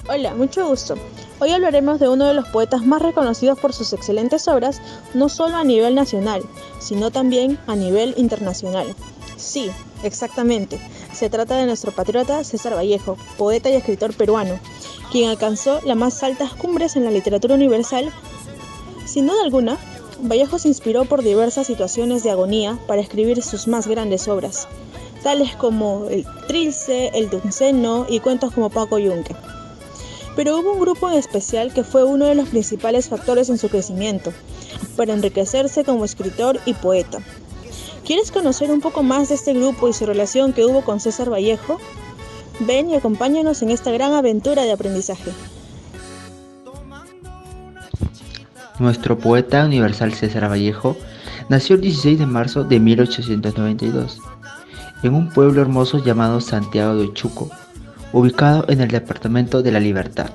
Hola, mucho gusto. Hoy hablaremos de uno de los poetas más reconocidos por sus excelentes obras, no solo a nivel nacional, sino también a nivel internacional. Sí, exactamente. Se trata de nuestro patriota César Vallejo, poeta y escritor peruano, quien alcanzó las más altas cumbres en la literatura universal. Sin duda alguna, Vallejo se inspiró por diversas situaciones de agonía para escribir sus más grandes obras, tales como El Trilce, El Tunceno y cuentos como Paco Yunque. Pero hubo un grupo en especial que fue uno de los principales factores en su crecimiento, para enriquecerse como escritor y poeta. ¿Quieres conocer un poco más de este grupo y su relación que hubo con César Vallejo? Ven y acompáñanos en esta gran aventura de aprendizaje. Nuestro poeta universal César Vallejo nació el 16 de marzo de 1892 en un pueblo hermoso llamado Santiago de Chuco, ubicado en el departamento de La Libertad.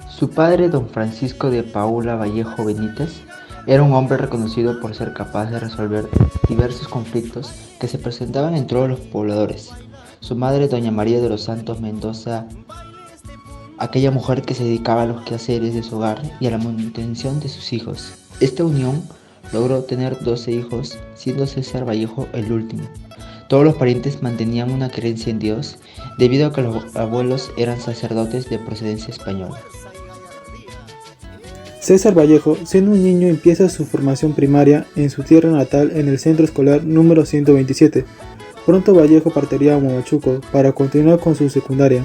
Su padre, don Francisco de Paula Vallejo Benítez, era un hombre reconocido por ser capaz de resolver diversos conflictos que se presentaban en todos los pobladores. Su madre, doña María de los Santos Mendoza, aquella mujer que se dedicaba a los quehaceres de su hogar y a la manutención de sus hijos. Esta unión logró tener 12 hijos, siendo César Vallejo el último. Todos los parientes mantenían una creencia en Dios, debido a que los abuelos eran sacerdotes de procedencia española. César Vallejo, siendo un niño, empieza su formación primaria en su tierra natal en el centro escolar número 127. Pronto Vallejo partiría a Huamachuco para continuar con su secundaria.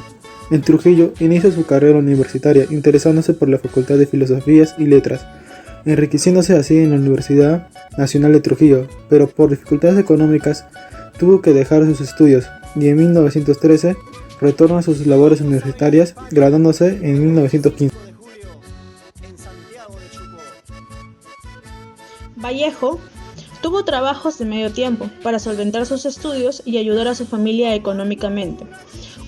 En Trujillo inicia su carrera universitaria, interesándose por la Facultad de Filosofías y Letras, enriqueciéndose así en la Universidad Nacional de Trujillo, pero por dificultades económicas tuvo que dejar sus estudios y en 1913 retorna a sus labores universitarias, graduándose en 1915. Vallejo tuvo trabajos de medio tiempo para solventar sus estudios y ayudar a su familia económicamente.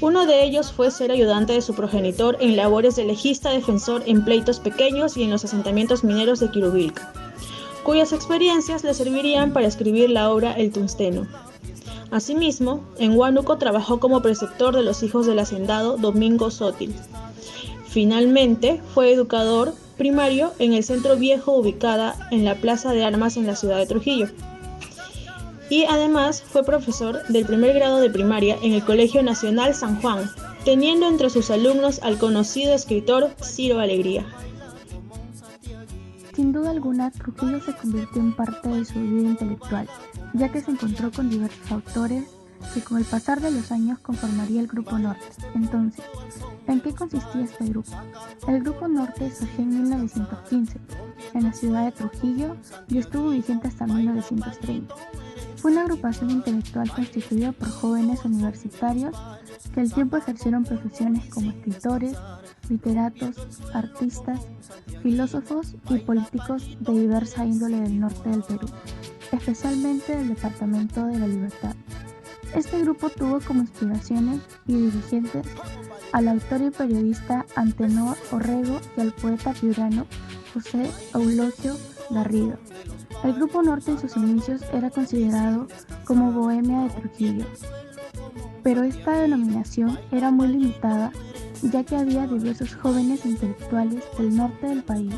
Uno de ellos fue ser ayudante de su progenitor en labores de legista defensor en pleitos pequeños y en los asentamientos mineros de Quirubilca, cuyas experiencias le servirían para escribir la obra El Tunceno. Asimismo, en Huánuco trabajó como preceptor de los hijos del hacendado Domingo Sótil. Finalmente, fue educador primario en el Centro Viejo, ubicada en la Plaza de Armas en la ciudad de Trujillo. Y además fue profesor del primer grado de primaria en el Colegio Nacional San Juan, teniendo entre sus alumnos al conocido escritor Ciro Alegría. Sin duda alguna, Trujillo se convirtió en parte de su vida intelectual, ya que se encontró con diversos autores que con el pasar de los años conformaría el Grupo Norte. Entonces, ¿en qué consistía este grupo? El Grupo Norte surgió en 1915 en la ciudad de Trujillo y estuvo vigente hasta 1930. Fue una agrupación intelectual constituida por jóvenes universitarios que al tiempo ejercieron profesiones como escritores, literatos, artistas, filósofos y políticos de diversa índole del norte del Perú, especialmente del departamento de La Libertad. Este grupo tuvo como inspiraciones y dirigentes al autor y periodista Antenor Orrego y al poeta piurano José Eulogio Garrido. El Grupo Norte en sus inicios era considerado como Bohemia de Trujillo, pero esta denominación era muy limitada, ya que había diversos jóvenes intelectuales del norte del país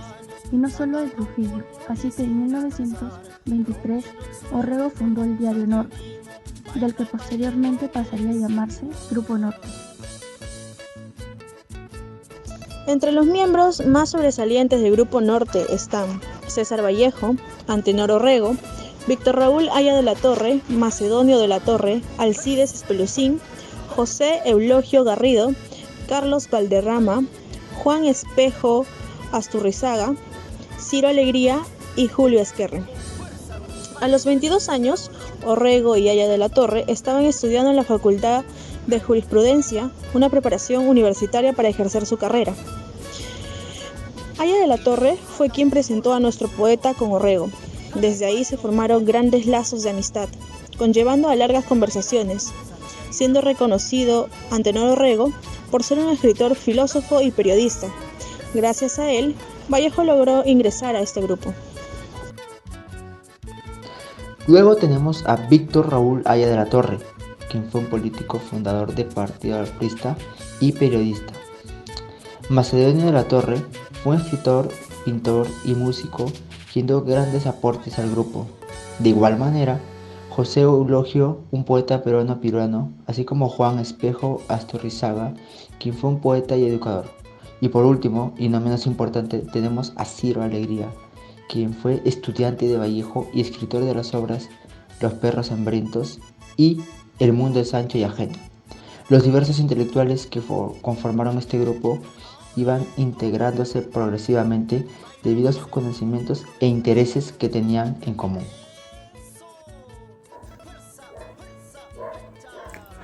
y no solo de Trujillo, así que en 1923 Orrego fundó el diario Norte, del que posteriormente pasaría a llamarse Grupo Norte. Entre los miembros más sobresalientes del Grupo Norte están César Vallejo, Antenor Orrego, Víctor Raúl Haya de la Torre, Macedonio de la Torre, Alcides Espelucín, José Eulogio Garrido, Carlos Valderrama, Juan Espejo Asturrizaga, Ciro Alegría y Julio Esquerre. A los 22 años, Orrego y Haya de la Torre estaban estudiando en la Facultad de Jurisprudencia, una preparación universitaria para ejercer su carrera. Haya de la Torre fue quien presentó a nuestro poeta con Orrego. Desde ahí se formaron grandes lazos de amistad, conllevando a largas conversaciones, siendo reconocido Antenor Orrego por ser un escritor, filósofo y periodista. Gracias a él Vallejo logró ingresar a este grupo. Luego tenemos a Víctor Raúl Haya de la Torre, quien fue un político fundador del Partido Aprista y periodista. Macedonio de la Torre fue un escritor, pintor y músico, quien dio grandes aportes al grupo. De igual manera, José Eulogio, un poeta peruano, así como Juan Espejo Astorrizaga, quien fue un poeta y educador. Y por último, y no menos importante, tenemos a Ciro Alegría, quien fue estudiante de Vallejo y escritor de las obras Los perros hambrientos y El mundo de Sancho y Ajeno. Los diversos intelectuales que conformaron este grupo iban integrándose progresivamente debido a sus conocimientos e intereses que tenían en común.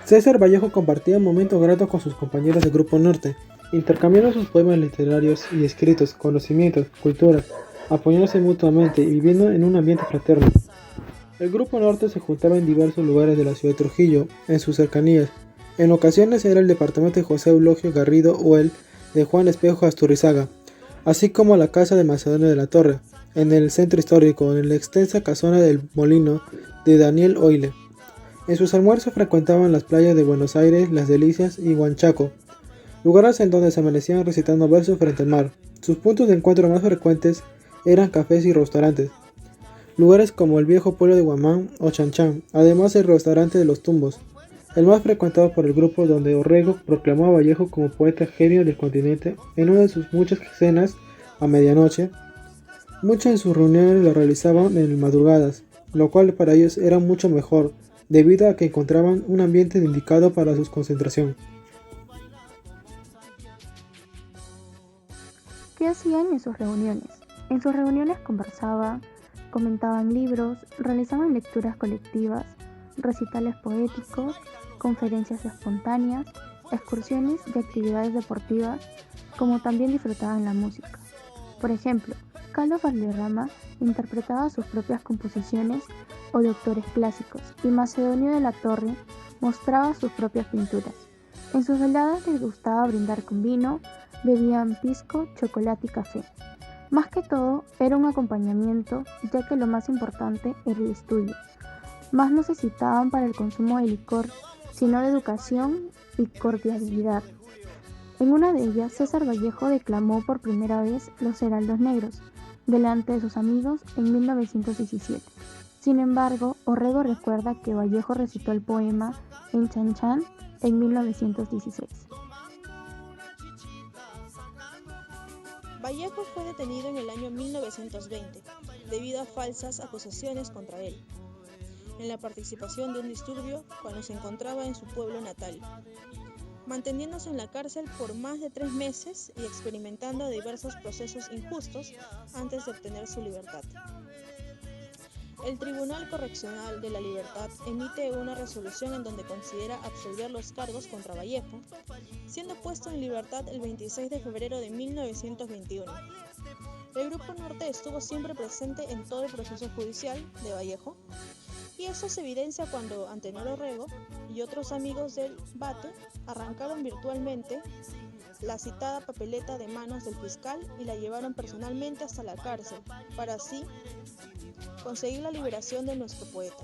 César Vallejo compartía momentos gratos con sus compañeros del Grupo Norte, intercambiando sus poemas literarios y escritos, conocimientos, culturas, apoyándose mutuamente y viviendo en un ambiente fraterno. El Grupo Norte se juntaba en diversos lugares de la ciudad de Trujillo, en sus cercanías. En ocasiones era el departamento de José Eulogio Garrido o el de Juan Espejo Asturrizaga, así como la casa de Macedonio de la Torre, en el centro histórico, en la extensa casona del Molino de Daniel Oile. En sus almuerzos frecuentaban las playas de Buenos Aires, Las Delicias y Huanchaco, lugares en donde se amanecían recitando versos frente al mar. Sus puntos de encuentro más frecuentes eran cafés y restaurantes, lugares como el viejo pueblo de Huamán o Chanchán, además el restaurante de los Tumbos, el más frecuentado por el grupo, donde Orrego proclamó a Vallejo como poeta genio del continente en una de sus muchas cenas a medianoche. Muchas de sus reuniones las realizaban en madrugadas, lo cual para ellos era mucho mejor, debido a que encontraban un ambiente indicado para su concentración. ¿Qué hacían en sus reuniones? En sus reuniones conversaban, comentaban libros, realizaban lecturas colectivas, recitales poéticos, conferencias espontáneas, excursiones y actividades deportivas, como también disfrutaban la música. Por ejemplo, Carlos Valderrama interpretaba sus propias composiciones o de autores clásicos, y Macedonio de la Torre mostraba sus propias pinturas. En sus veladas les gustaba brindar con vino, bebían pisco, chocolate y café. Más que todo, era un acompañamiento, ya que lo más importante era el estudio. Más no necesitaban para el consumo de licor, sino de educación y cordialidad. En una de ellas, César Vallejo declamó por primera vez Los Heraldos Negros, delante de sus amigos en 1917. Sin embargo, Orrego recuerda que Vallejo recitó el poema en Chanchán en 1916. Vallejo fue detenido en el año 1920 debido a falsas acusaciones contra él, en la participación de un disturbio cuando se encontraba en su pueblo natal, manteniéndose en la cárcel por más de 3 meses y experimentando diversos procesos injustos antes de obtener su libertad. El Tribunal Correccional de la Libertad emite una resolución en donde considera absolver los cargos contra Vallejo, siendo puesto en libertad el 26 de febrero de 1921. El Grupo Norte estuvo siempre presente en todo el proceso judicial de Vallejo, y eso se evidencia cuando Antenor Orrego y otros amigos del Bate arrancaron virtualmente la citada papeleta de manos del fiscal y la llevaron personalmente hasta la cárcel, para así conseguir la liberación de nuestro poeta.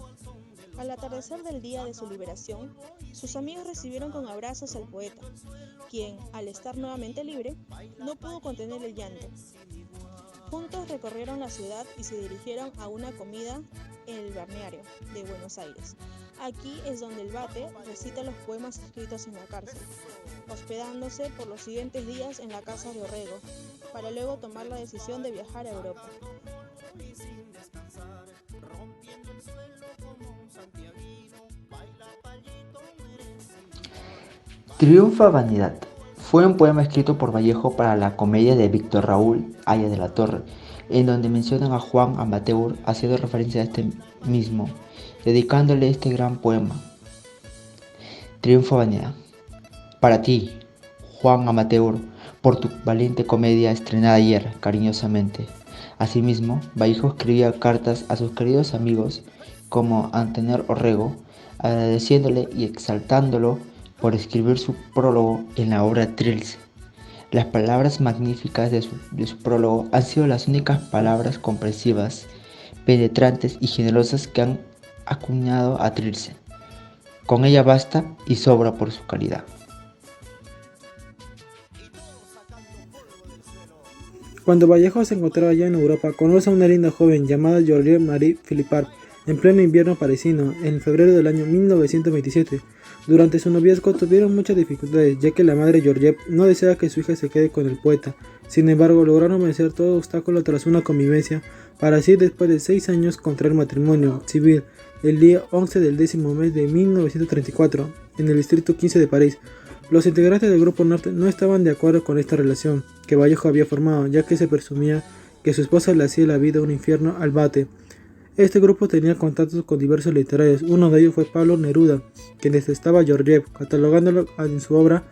Al atardecer del día de su liberación, sus amigos recibieron con abrazos al poeta, quien, al estar nuevamente libre, no pudo contener el llanto. Juntos recorrieron la ciudad y se dirigieron a una comida en el balneario de Buenos Aires. Aquí es donde el Bate recita los poemas escritos en la cárcel, hospedándose por los siguientes días en la casa de Orrego, para luego tomar la decisión de viajar a Europa. Triunfa Vanidad fue un poema escrito por Vallejo para la comedia de Víctor Raúl Haya de la Torre, en donde mencionan a Juan Amateur haciendo referencia a este mismo, dedicándole este gran poema. Triunfa Vanidad. Para ti, Juan Amateur, por tu valiente comedia estrenada ayer, cariñosamente. Asimismo, Vallejo escribía cartas a sus queridos amigos como Antenor Orrego, agradeciéndole y exaltándolo por escribir su prólogo en la obra Trilce. Las palabras magníficas de su prólogo han sido las únicas palabras comprensivas, penetrantes y generosas que han acuñado a Trilce. Con ella basta y sobra por su calidad. Cuando Vallejo se encontraba ya en Europa, conoce a una linda joven llamada Georgette Marie Philippard en pleno invierno parisino, en febrero del año 1927. Durante su noviazgo tuvieron muchas dificultades, ya que la madre Georgette no deseaba que su hija se quede con el poeta. Sin embargo, lograron vencer todo obstáculo tras una convivencia, para así después de 6 años contraer matrimonio civil el día 11 del 10º mes de 1934, en el distrito 15 de París. Los integrantes del Grupo Norte no estaban de acuerdo con esta relación que Vallejo había formado, ya que se presumía que su esposa le hacía la vida un infierno al bate. Este grupo tenía contactos con diversos literarios, uno de ellos fue Pablo Neruda, quien detestaba a Georgette, catalogándolo en su obra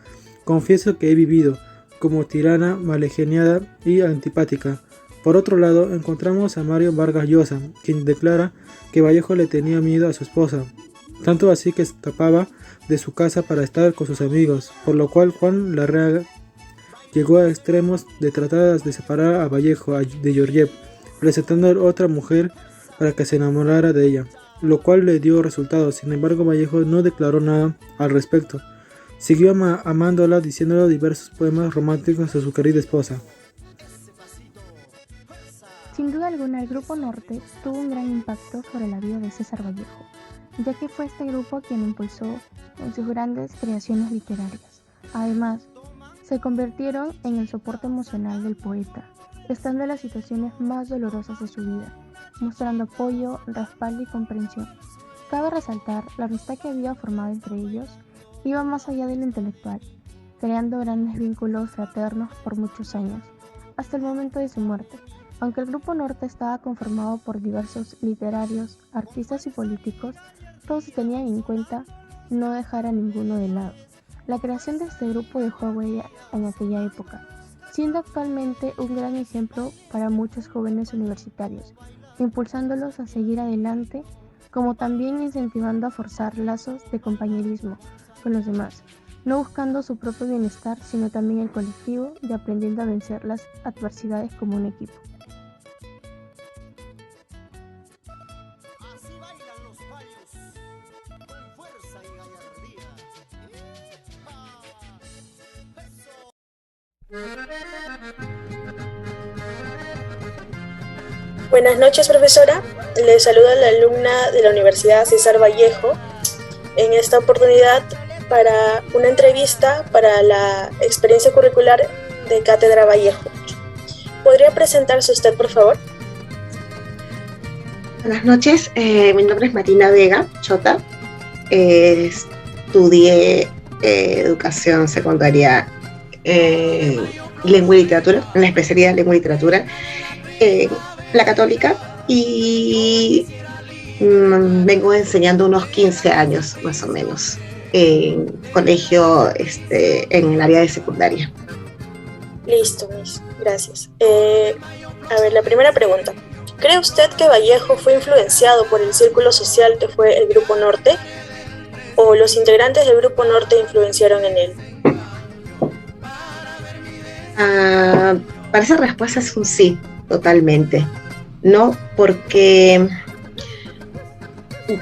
"Confieso que he vivido" como tirana, malgeniada y antipática. Por otro lado, encontramos a Mario Vargas Llosa, quien declara que Vallejo le tenía miedo a su esposa, tanto así que escapaba de su casa para estar con sus amigos, por lo cual Juan Larraga llegó a extremos de tratar de separar a Vallejo de Georgette, presentando a otra mujer para que se enamorara de ella, lo cual le dio resultados. Sin embargo, Vallejo no declaró nada al respecto. Siguió amándola, diciéndole diversos poemas románticos a su querida esposa. Sin duda alguna, el Grupo Norte tuvo un gran impacto sobre la vida de César Vallejo, ya que fue este grupo quien impulsó en sus grandes creaciones literarias. Además, se convirtieron en el soporte emocional del poeta, estando en las situaciones más dolorosas de su vida, mostrando apoyo, respaldo y comprensión. Cabe resaltar la amistad que había formado entre ellos iba más allá de lo intelectual, creando grandes vínculos fraternos por muchos años, hasta el momento de su muerte. Aunque el Grupo Norte estaba conformado por diversos literarios, artistas y políticos, todos tenían en cuenta no dejar a ninguno de lado. La creación de este grupo dejó huella en aquella época, siendo actualmente un gran ejemplo para muchos jóvenes universitarios, impulsándolos a seguir adelante, como también incentivando a forzar lazos de compañerismo con los demás, no buscando su propio bienestar, sino también el colectivo y aprendiendo a vencer las adversidades como un equipo. Buenas noches, profesora. Le saluda la alumna de la Universidad César Vallejo. En esta oportunidad para una entrevista para la experiencia curricular de Cátedra Vallejo. ¿Podría presentarse usted, por favor? Buenas noches, mi nombre es Marina Vega Chota. Estudié educación secundaria, lengua y literatura, en la especialidad de lengua y literatura, la Católica, y vengo enseñando unos 15 años más o menos en colegio, en el área de secundaria. Listo, Miss. Gracias. A ver, la primera pregunta. ¿Cree usted que Vallejo fue influenciado por el círculo social que fue el Grupo Norte? ¿O los integrantes del Grupo Norte influenciaron en él? Para esa respuesta es un sí, totalmente. No, porque,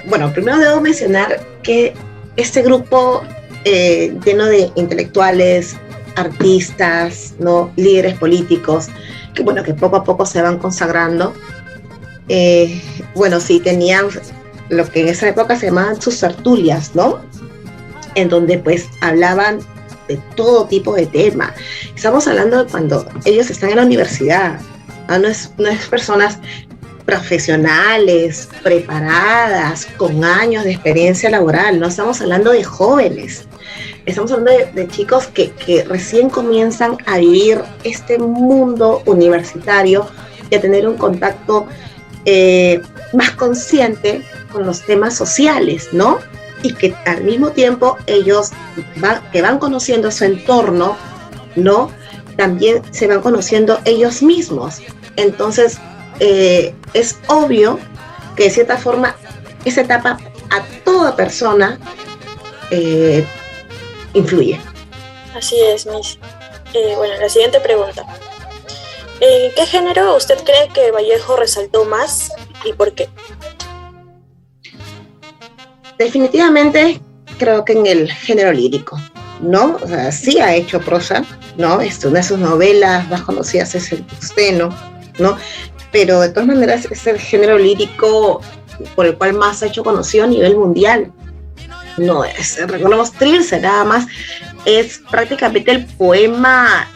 bueno, primero debo mencionar que este grupo lleno de intelectuales, artistas, ¿no?, líderes políticos, que bueno, que poco a poco se van consagrando. Bueno, sí, tenían lo que en esa época se llamaban sus tertulias, ¿no?, en donde pues hablaban de todo tipo de temas. Estamos hablando de cuando ellos están en la universidad, ¿no? No es personas profesionales, preparadas, con años de experiencia laboral, no estamos hablando de jóvenes, estamos hablando de chicos que recién comienzan a vivir este mundo universitario y a tener un contacto más consciente con los temas sociales, ¿no? Y que al mismo tiempo ellos que van conociendo su entorno, ¿no?, también se van conociendo ellos mismos. Entonces, es obvio que de cierta forma esa etapa a toda persona influye. Así es, Miss. Bueno, la siguiente pregunta. ¿En qué género usted cree que Vallejo resaltó más y por qué? Definitivamente creo que en el género lírico, ¿no? O sea, sí ha hecho prosa, ¿no? Una de sus novelas más conocidas es El Tusteno, ¿no? Pero de todas maneras es el género lírico por el cual más se ha hecho conocido a nivel mundial. No es, recordemos, Trilce nada más, es prácticamente el poema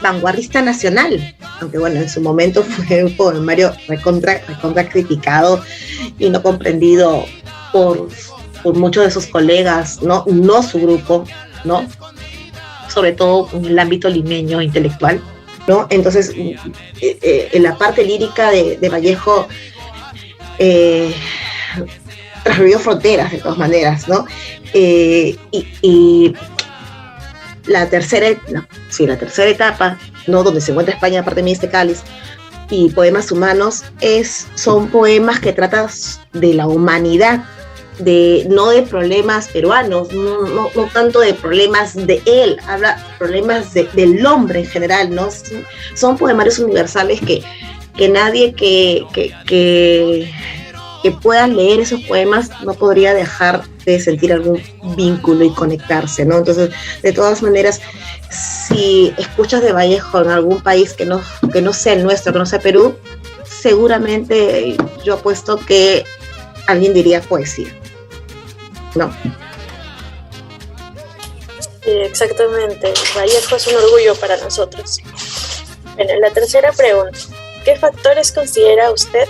vanguardista nacional, aunque bueno, en su momento fue un poemario recontra criticado y no comprendido por muchos de sus colegas, no su grupo, ¿no? Sobre todo en el ámbito limeño intelectual, ¿no? Entonces, en la parte lírica de Vallejo trascendió fronteras de todas maneras, ¿no? Y la tercera etapa, ¿no? Donde se encuentra España, aparte de este cáliz, y Poemas Humanos, son poemas que tratan de la humanidad, no de problemas peruanos, no tanto de problemas de él, habla problemas del hombre en general, ¿no? Son poemarios universales que nadie que pueda leer esos poemas no podría dejar de sentir algún vínculo y conectarse, ¿no? Entonces, de todas maneras, si escuchas de Vallejo en algún país que no sea el nuestro, que no sea Perú, seguramente yo apuesto que alguien diría poesía, ¿no? Sí, exactamente. Vallejo es un orgullo para nosotros. Bueno, la tercera pregunta. ¿Qué factores considera usted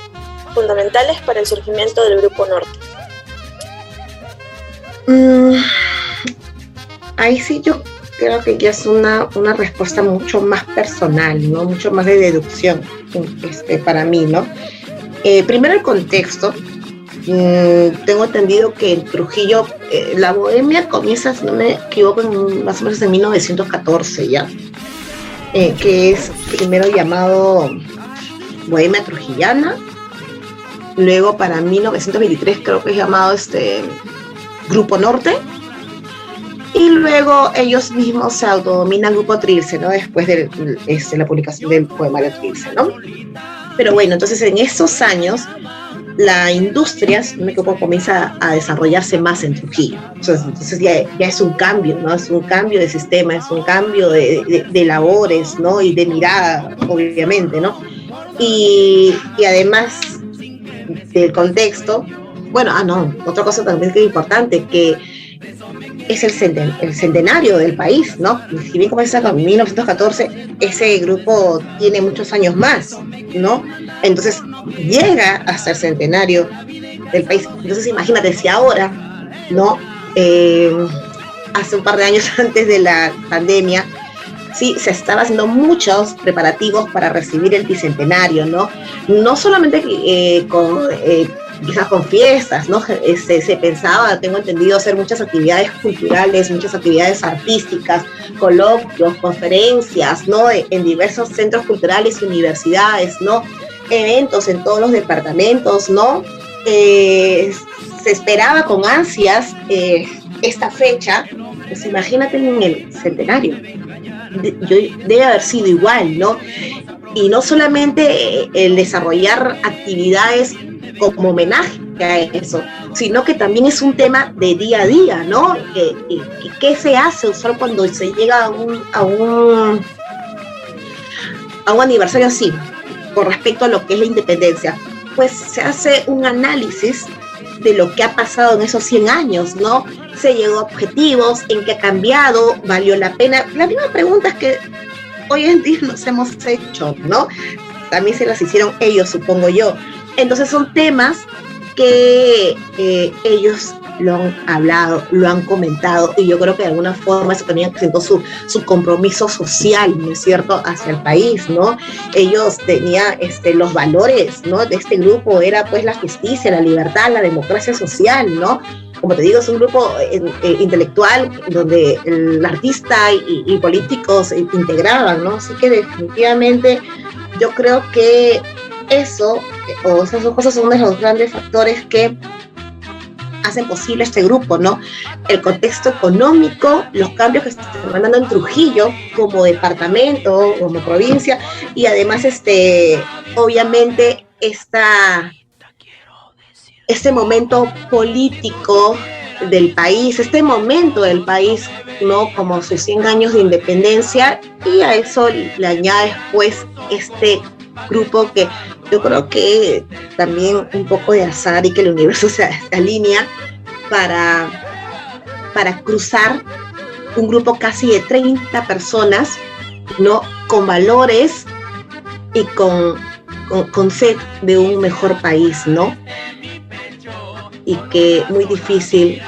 fundamentales para el surgimiento del Grupo Norte? Ahí sí yo creo que ya es una respuesta mucho más personal, ¿no? Mucho más de deducción para mí, ¿no? Primero el contexto. Tengo entendido que en Trujillo la bohemia comienza, si no me equivoco, más o menos en 1914 ya, que es primero llamado Bohemia Trujillana, luego para 1923 creo que es llamado Grupo Norte, y luego ellos mismos se autodominan Grupo Trilce, ¿no? Después de la publicación del poemario Trilce, ¿no? Pero bueno, entonces en esos años la industria, si no me equivoco, comienza a desarrollarse más en Trujillo. Entonces ya es un cambio, ¿no? Es un cambio de sistema, es un cambio de labores, ¿no? Y de mirada, obviamente, ¿no? Y además del contexto, bueno, otra cosa también que es importante, que es el centenario del país, ¿no? Si bien comienza con 1914, ese grupo tiene muchos años más, ¿no? Entonces llega hasta el centenario del país. Entonces imagínate si ahora, ¿no? Hace un par de años antes de la pandemia, sí, se estaba haciendo muchos preparativos para recibir el bicentenario, ¿no? No solamente quizás con fiestas, ¿no? Se pensaba, tengo entendido, hacer muchas actividades culturales, muchas actividades artísticas, coloquios, conferencias, ¿no? En diversos centros culturales y universidades, ¿no? Eventos en todos los departamentos, ¿no? Se esperaba con ansias esta fecha, pues imagínate en el centenario. Debe haber sido igual, ¿no? Y no solamente el desarrollar actividades como homenaje a eso, sino que también es un tema de día a día, ¿no? ¿Qué se hace usual cuando se llega a un aniversario así, con respecto a lo que es la independencia? Pues se hace un análisis de lo que ha pasado en esos 100 años, ¿no? Se llegó a objetivos, en qué ha cambiado, valió la pena. Las mismas preguntas que hoy en día nos hemos hecho, ¿no? También se las hicieron ellos, supongo yo. Entonces son temas que ellos lo han hablado, lo han comentado, y yo creo que de alguna forma eso también presentó su compromiso social, ¿no es cierto?, hacia el país, ¿no? Ellos tenían los valores, ¿no?, de este grupo, era pues la justicia, la libertad, la democracia social, ¿no? Como te digo, es un grupo intelectual donde el artista y políticos integraban, ¿no? Así que definitivamente yo creo que esas dos cosas son uno de los grandes factores que hacen posible este grupo, ¿no? El contexto económico, los cambios que se están dando en Trujillo como departamento, como provincia, y además obviamente este momento político del país, este momento del país, ¿no? Como sus 100 años de independencia, y a eso le añades pues este grupo que yo creo que también un poco de azar y que el universo se alinea para cruzar un grupo casi de 30 personas, ¿no? Con valores y con sed de un mejor país, ¿no? Y que muy difícil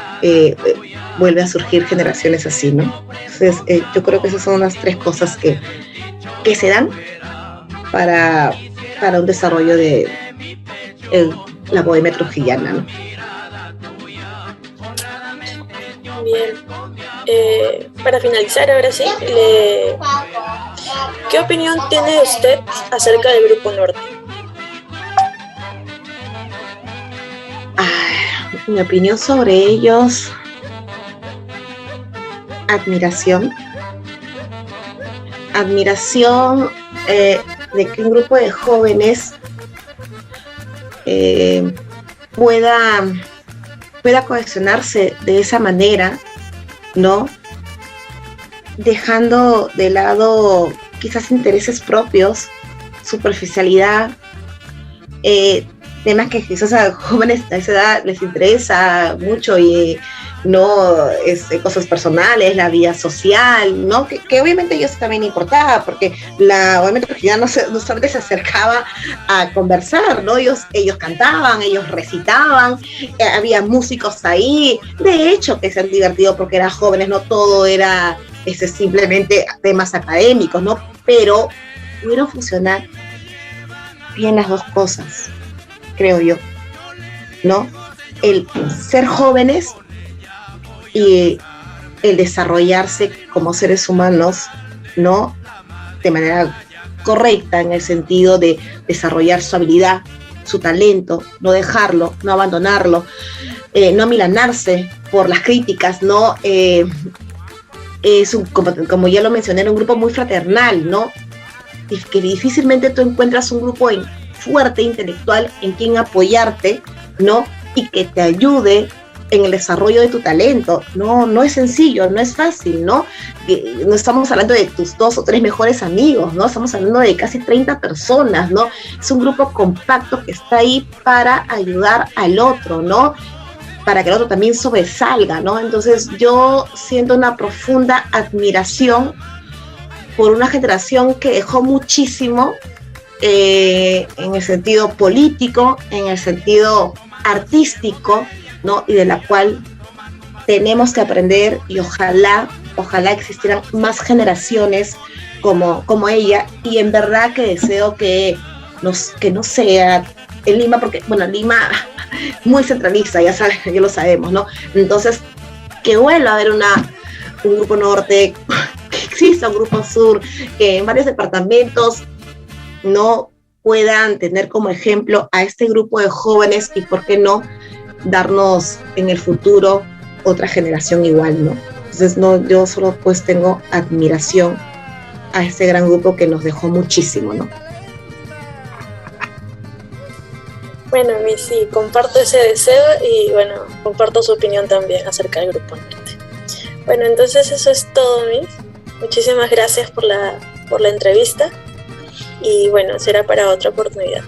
vuelve a surgir generaciones así, ¿no? Entonces, yo creo que esas son las 3 cosas que se dan para un desarrollo de la bohemia trujillana, ¿no? Bien. Para finalizar, ahora sí, ¿qué opinión tiene usted acerca del Grupo Norte? Mi opinión sobre ellos, admiración de que un grupo de jóvenes pueda cohesionarse de esa manera, ¿no? Dejando de lado quizás intereses propios, superficialidad, temas que quizás a jóvenes a esa edad les interesa mucho y no es cosas personales, la vida social, ¿no? Que obviamente ellos también importaba, porque obviamente ya no solamente se acercaba a conversar, ¿no? Ellos cantaban, ellos recitaban, había músicos ahí, de hecho que se han divertido porque eran jóvenes, no todo era simplemente temas académicos, ¿no? Pero pudieron funcionar bien las 2 cosas, creo yo, ¿no? El ser jóvenes y el desarrollarse como seres humanos, ¿no? De manera correcta, en el sentido de desarrollar su habilidad, su talento, no dejarlo, no abandonarlo, no amilanarse por las críticas, ¿no? Como ya lo mencioné, era un grupo muy fraternal, ¿no? Y que difícilmente tú encuentras un grupo fuerte, intelectual, en quien apoyarte, ¿no? Y que te ayude en el desarrollo de tu talento. No es sencillo, no es fácil, ¿no? No estamos hablando de tus 2 o 3 mejores amigos, ¿no? Estamos hablando de casi 30 personas, ¿no? Es un grupo compacto que está ahí para ayudar al otro, ¿no? Para que el otro también sobresalga, ¿no? Entonces yo siento una profunda admiración por una generación que dejó muchísimo en el sentido político, en el sentido artístico, ¿no? Y de la cual tenemos que aprender, y ojalá existieran más generaciones como ella, y en verdad que deseo que no sea en Lima, porque bueno, Lima muy centralista, ya lo sabemos, ¿no? Entonces que vuelva a haber un grupo norte, que exista un grupo sur, que en varios departamentos no puedan tener como ejemplo a este grupo de jóvenes, y por qué no darnos en el futuro otra generación igual, ¿no? Entonces yo solo pues tengo admiración a este gran grupo que nos dejó muchísimo, ¿no? Bueno, sí, comparto ese deseo y bueno, comparto su opinión también acerca del Grupo Norte. Bueno, entonces eso es todo, Miss. Muchísimas gracias por la entrevista y bueno, será para otra oportunidad.